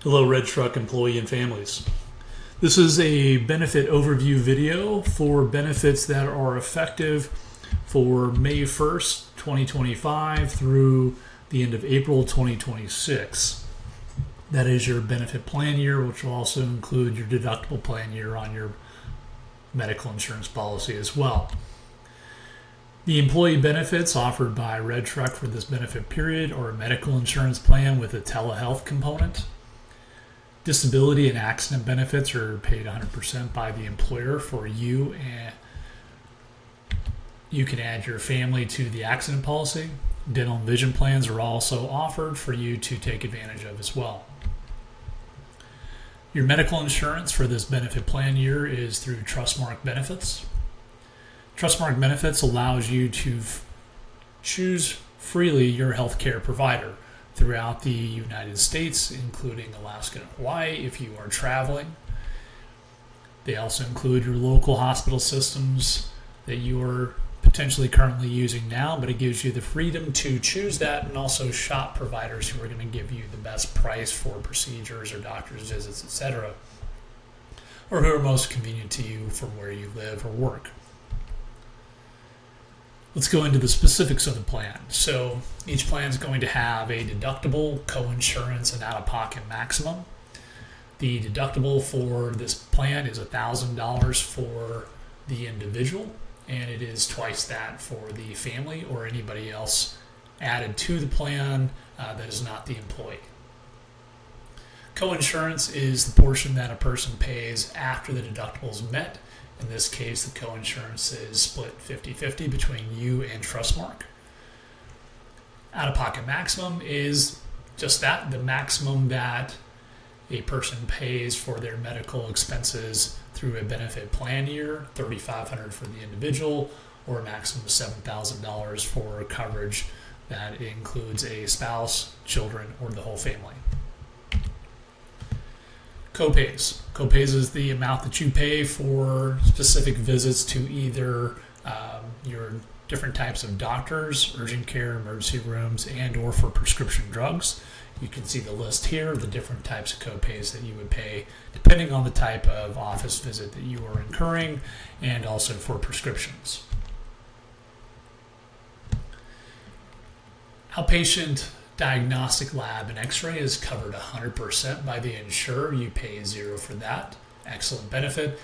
Hello, Red Truck employee and families. This is a benefit overview video for benefits that are effective for May 1st, 2025 through the end of April 2026. That is your benefit plan year, which will also include your deductible plan year on your medical insurance policy as well. The employee benefits offered by Red Truck for this benefit period are a medical insurance plan with a telehealth component. Disability and accident benefits are paid 100% by the employer for you, and you can add your family to the accident policy. Dental and vision plans are also offered for you to take advantage of as well. Your medical insurance for this benefit plan year is through Trustmark Benefits. Trustmark Benefits allows you to choose freely your healthcare provider throughout the United States, including Alaska and Hawaii if you are traveling. They also include your local hospital systems that you are potentially currently using now, but it gives you the freedom to choose that and also shop providers who are going to give you the best price for procedures or doctor's visits, etc., or who are most convenient to you from where you live or work. Let's go into the specifics of the plan. So each plan is going to have a deductible, co-insurance, and out-of-pocket maximum. The deductible for this plan is $1,000 for the individual, and it is twice that for the family or anybody else added to the plan that is not the employee. Co-insurance is the portion that a person pays after the deductible is met. In this case, the co-insurance is split 50-50 between you and Trustmark. Out-of-pocket maximum is just that, the maximum that a person pays for their medical expenses through a benefit plan year, $3,500 for the individual, or a maximum of $7,000 for coverage that includes a spouse, children, or the whole family. Copays. Copays is the amount that you pay for specific visits to either your different types of doctors, urgent care, emergency rooms, and or for prescription drugs. You can see the list here of the different types of copays that you would pay depending on the type of office visit that you are incurring, and also for prescriptions. Outpatient diagnostic lab and x-ray is covered 100% by the insurer. You pay $0 for that. Excellent benefit.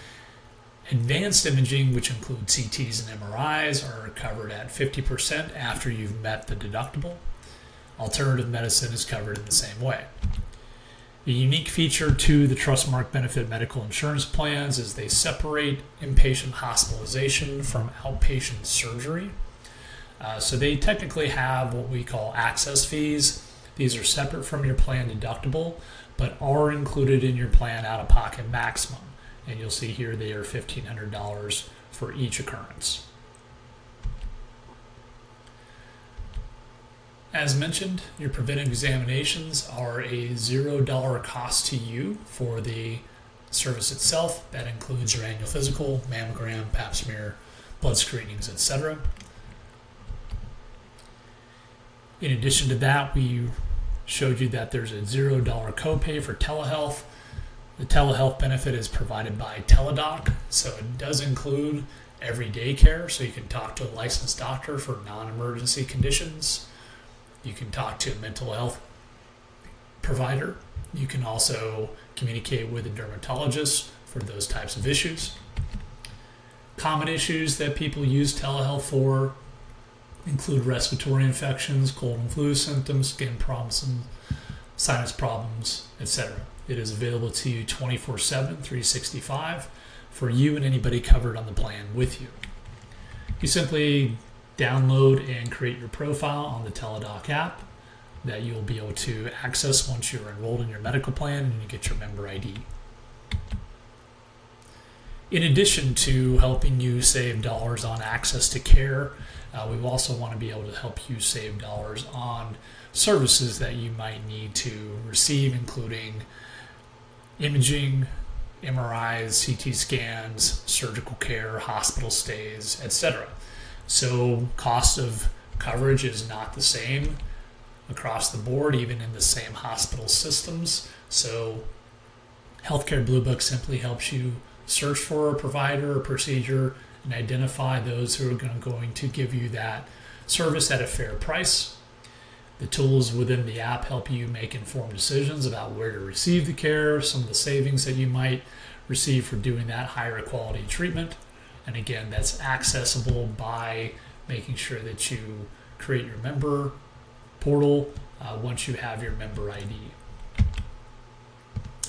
Advanced imaging, which includes CTs and MRIs, are covered at 50% after you've met the deductible. Alternative medicine is covered in the same way. A unique feature to the Trustmark Benefit medical insurance plans is they separate inpatient hospitalization from outpatient surgery. So they technically have what we call access fees. These are separate from your plan deductible, but are included in your plan out-of-pocket maximum. And you'll see here they are $1,500 for each occurrence. As mentioned, your preventive examinations are a $0 cost to you for the service itself. That includes your annual physical, mammogram, pap smear, blood screenings, etc. In addition to that, we showed you that there's a $0 copay for telehealth. The telehealth benefit is provided by Teladoc, so it does include everyday care, so you can talk to a licensed doctor for non-emergency conditions. You can talk to a mental health provider. You can also communicate with a dermatologist for those types of issues. Common issues that people use telehealth for include respiratory infections, cold and flu symptoms, skin problems, sinus problems, etc. It is available to you 24/7, 365 for you and anybody covered on the plan with you. You simply download and create your profile on the Teladoc app that you'll be able to access once you're enrolled in your medical plan and you get your member ID. In addition to helping you save dollars on access to care, we also want to be able to help you save dollars on services that you might need to receive, including imaging, MRIs, CT scans, surgical care, hospital stays, etc. So cost of coverage is not the same across the board, even in the same hospital systems. So Healthcare Blue Book simply helps you search for a provider or procedure and identify those who are going to give you that service at a fair price. The tools within the app help you make informed decisions about where to receive the care, some of the savings that you might receive for doing that higher quality treatment. And again, that's accessible by making sure that you create your member portal once you have your member ID.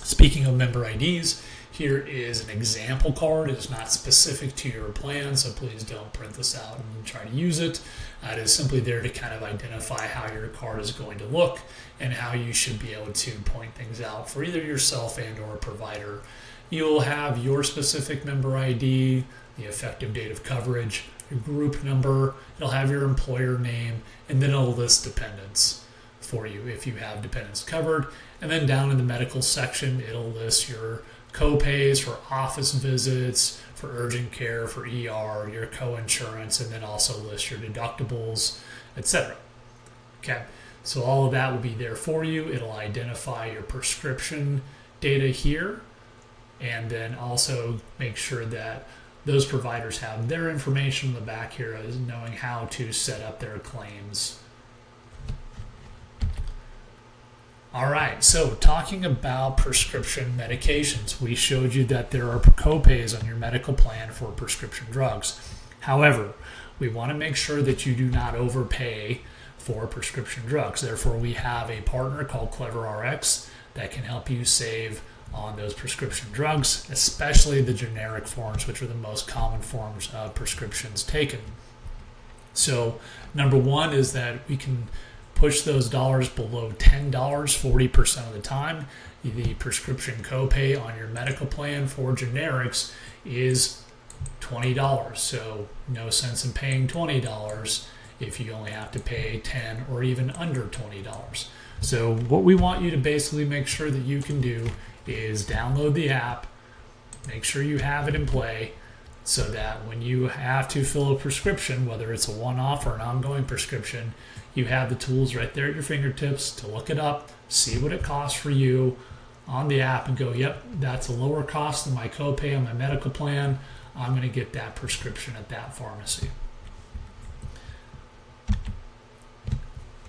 Speaking of member IDs, here is an example card. It's not specific to your plan, so please don't print this out and try to use it. It is simply there to kind of identify how your card is going to look and how you should be able to point things out for either yourself and or a provider. You'll have your specific member ID, the effective date of coverage, your group number, it'll have your employer name, and then it'll list dependents for you if you have dependents covered. And then down in the medical section, it'll list your co-pays for office visits, for urgent care, for ER, your co-insurance, and then also list your deductibles, etc. Okay, so all of that will be there for you. It'll identify your prescription data here, and then also make sure that those providers have their information in the back here as knowing how to set up their claims. All right, so talking about prescription medications, we showed you that there are co-pays on your medical plan for prescription drugs. However, we want to make sure that you do not overpay for prescription drugs. Therefore, we have a partner called CleverRx that can help you save on those prescription drugs, especially the generic forms, which are the most common forms of prescriptions taken. So number one is that we can push those dollars below $10 40% of the time. The prescription copay on your medical plan for generics is $20. So no sense in paying $20 if you only have to pay $10 or even under $20. So what we want you to basically make sure that you can do is download the app, make sure you have it in play, so that when you have to fill a prescription, whether it's a one-off or an ongoing prescription, you have the tools right there at your fingertips to look it up, see what it costs for you on the app, and go, yep, that's a lower cost than my copay on my medical plan. I'm going to get that prescription at that pharmacy.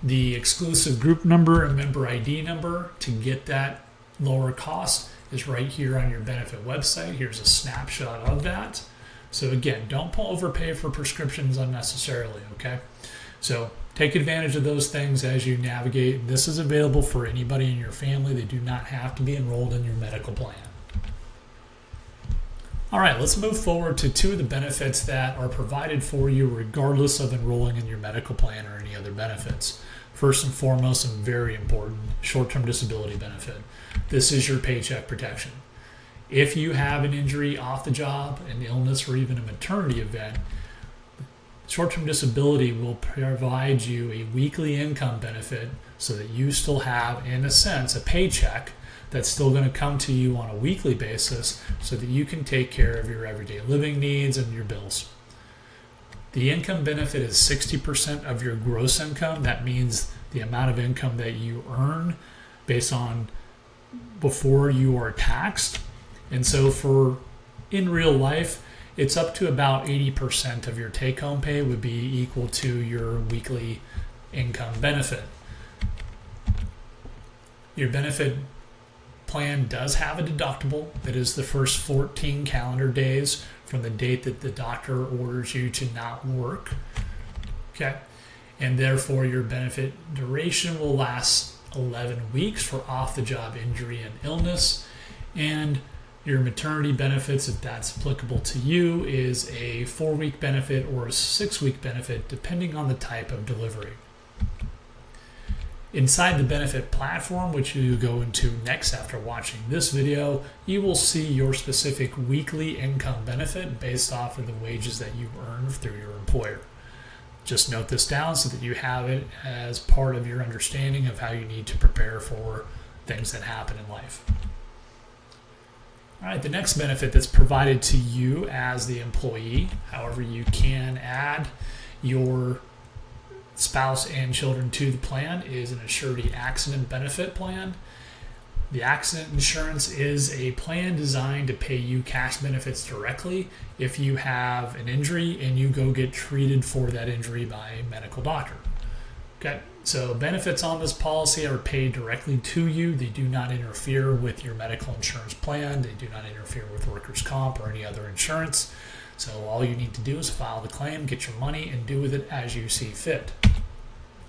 The exclusive group number and member ID number to get that lower cost is right here on your benefit website. Here's a snapshot of that. So again, don't overpay for prescriptions unnecessarily, okay? So take advantage of those things as you navigate. This is available for anybody in your family. They do not have to be enrolled in your medical plan. All right, let's move forward to two of the benefits that are provided for you regardless of enrolling in your medical plan or any other benefits. First and foremost, and very important, short-term disability benefit. This is your paycheck protection. If you have an injury off the job, an illness, or even a maternity event, short-term disability will provide you a weekly income benefit so that you still have, in a sense, a paycheck that's still going to come to you on a weekly basis so that you can take care of your everyday living needs and your bills. The income benefit is 60% of your gross income. That means the amount of income that you earn based on before you are taxed. And so for in real life, it's up to about 80% of your take-home pay would be equal to your weekly income benefit. Your benefit plan does have a deductible that is the first 14 calendar days from the date that the doctor orders you to not work. Okay, and therefore your benefit duration will last 11 weeks for off-the-job injury and illness, and your maternity benefits, if that's applicable to you, is a 4-week benefit or a 6-week benefit depending on the type of delivery. Inside the benefit platform, which you go into next after watching this video, you will see your specific weekly income benefit based off of the wages that you earn through your employer. Just note this down so that you have it as part of your understanding of how you need to prepare for things that happen in life. All right, the next benefit that's provided to you as the employee, however, you can add your spouse and children to the plan, is an Assurity accident benefit plan. The accident insurance is a plan designed to pay you cash benefits directly if you have an injury and you go get treated for that injury by a medical doctor. Okay, so benefits on this policy are paid directly to you. They do not interfere with your medical insurance plan. They do not interfere with workers' comp or any other insurance. So all you need to do is file the claim, get your money, and do with it as you see fit.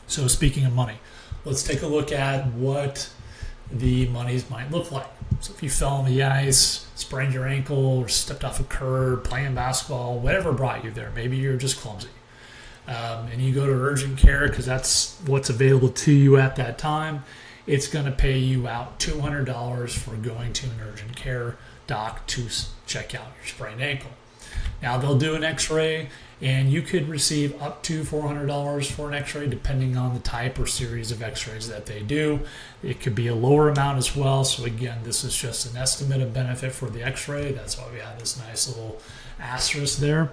So speaking of money, let's take a look at what the monies might look like. So if you fell on the ice, sprained your ankle, or stepped off a curb, playing basketball, whatever brought you there, maybe you're just clumsy, and you go to urgent care because that's what's available to you at that time, it's going to pay you out $200 for going to an urgent care doc to check out your sprained ankle. Now they'll do an x-ray, and you could receive up to $400 for an x-ray depending on the type or series of x-rays that they do. It could be a lower amount as well. So again, this is just an estimate of benefit for the x-ray. That's why we have this nice little asterisk there.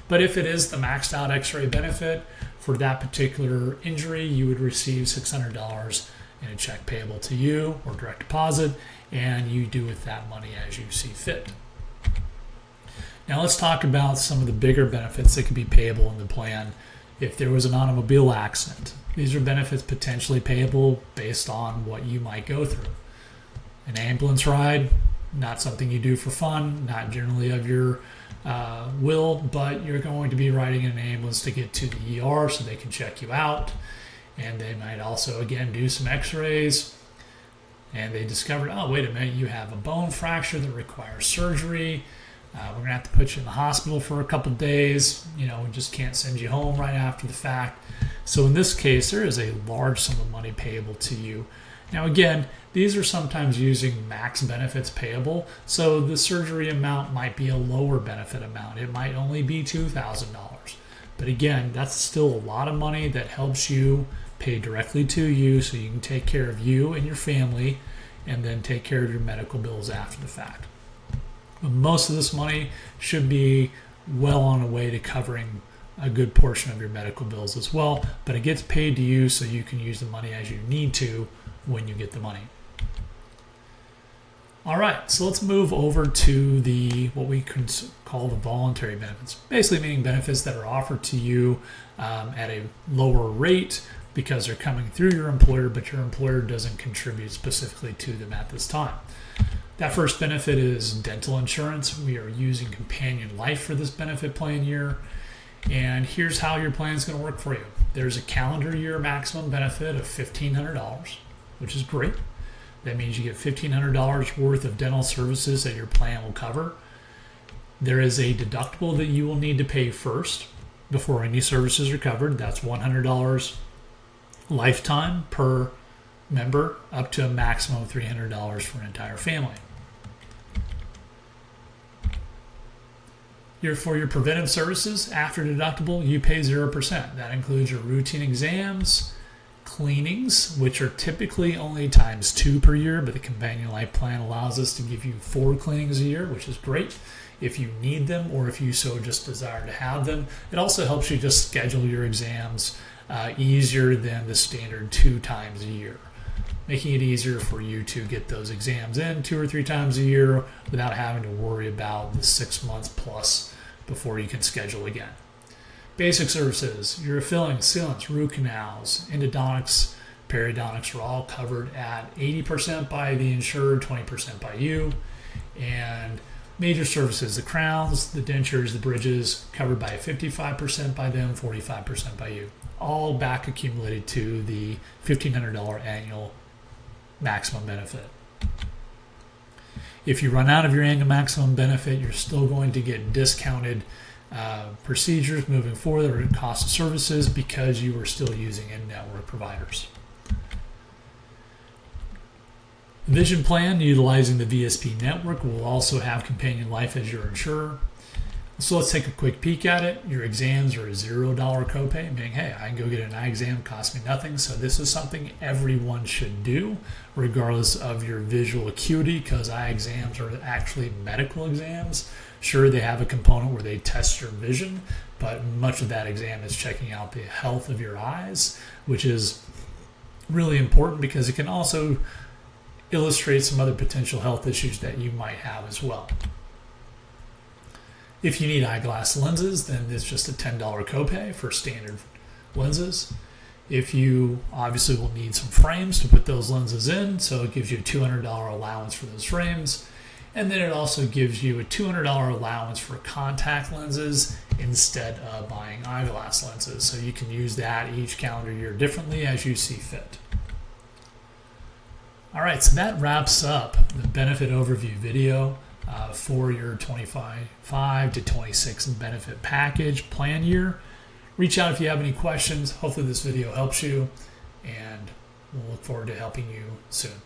But if it is the maxed out x-ray benefit for that particular injury, you would receive $600 in a check payable to you or direct deposit, and you do with that money as you see fit. Now let's talk about some of the bigger benefits that could be payable in the plan if there was an automobile accident. These are benefits potentially payable based on what you might go through. An ambulance ride, not something you do for fun, not generally of your will, but you're going to be riding in an ambulance to get to the ER so they can check you out. And they might also, again, do some x-rays. And they discovered, oh, wait a minute, you have a bone fracture that requires surgery. We're going to have to put you in the hospital for a couple of days. We just can't send you home right after the fact. So in this case, there is a large sum of money payable to you. Now, again, these are sometimes using max benefits payable. So the surgery amount might be a lower benefit amount. It might only be $2,000. But again, that's still a lot of money that helps you pay directly to you so you can take care of you and your family and then take care of your medical bills after the fact. But most of this money should be well on the way to covering a good portion of your medical bills as well, but it gets paid to you so you can use the money as you need to when you get the money. All right, so let's move over to what we can call the voluntary benefits, basically meaning benefits that are offered to you at a lower rate because they're coming through your employer, but your employer doesn't contribute specifically to them at this time. That first benefit is dental insurance. We are using Companion Life for this benefit plan year. And here's how your plan is going to work for you. There's a calendar year maximum benefit of $1,500, which is great. That means you get $1,500 worth of dental services that your plan will cover. There is a deductible that you will need to pay first before any services are covered. That's $100 lifetime per member, up to a maximum of $300 for an entire family. For your preventive services, after deductible, you pay 0%. That includes your routine exams, cleanings, which are typically only times 2 per year, but the Companion Life plan allows us to give you 4 cleanings a year, which is great if you need them or if you so just desire to have them. It also helps you just schedule your exams easier than the standard 2 times a year, making it easier for you to get those exams in 2 or 3 times a year without having to worry about the 6 months plus before you can schedule again. Basic services, your fillings, sealants, root canals, endodontics, periodontics are all covered at 80% by the insured, 20% by you. And major services, the crowns, the dentures, the bridges, covered by 55% by them, 45% by you. All back accumulated to the $1,500 annual maximum benefit. If you run out of your annual maximum benefit, you're still going to get discounted procedures moving forward or cost of services because you are still using in-network providers. Vision plan utilizing the VSP network will also have Companion Life as your insurer. So let's take a quick peek at it. Your exams are a $0 copay, meaning, hey, I can go get an eye exam, it costs me nothing. So this is something everyone should do, regardless of your visual acuity, because eye exams are actually medical exams. Sure, they have a component where they test your vision, but much of that exam is checking out the health of your eyes, which is really important because it can also illustrate some other potential health issues that you might have as well. If you need eyeglass lenses, then it's just a $10 copay for standard lenses. If you obviously will need some frames to put those lenses in, so it gives you a $200 allowance for those frames. And then it also gives you a $200 allowance for contact lenses instead of buying eyeglass lenses. So you can use that each calendar year differently as you see fit. All right, so that wraps up the benefit overview video for your 25 to 26 benefit package plan year. Reach out if you have any questions. Hopefully this video helps you, and we'll look forward to helping you soon.